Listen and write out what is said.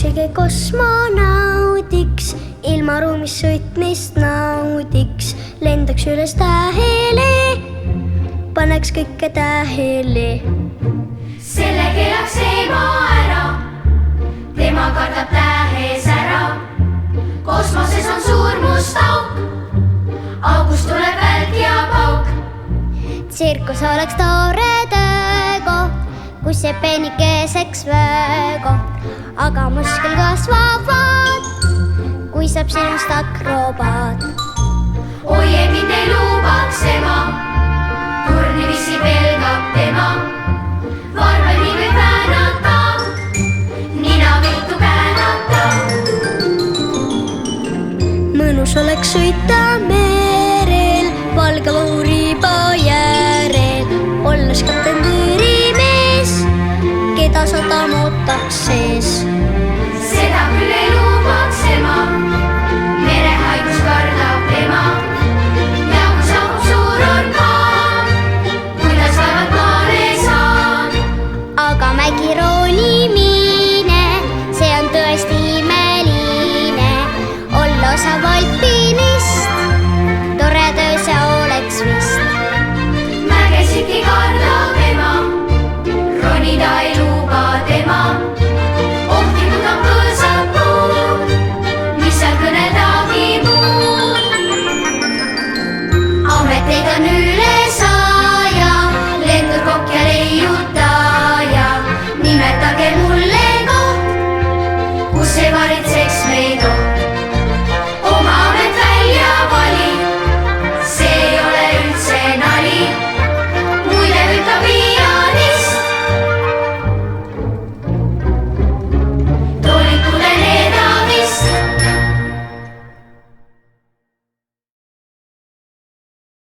isegi kosmonaudiks, ilmaruumis sõitmist naudiks, lendaks üles tähele, paneks kõike tähele. Selle keelaks ema ära, tema kardab tähes ära. Kosmoses on suur must auk, august tuleb välk ja pauk. Tsirkus oleks tore töökoht, kus see peenikeseks vöökoht, aga muskel kasvavad, kui saab sinust akrobaat. Oi, mind ei lubaks ema, turnivisi pelgab tema. Varvani võib väänata, nina viltu käänata. Mõnus oleks sõita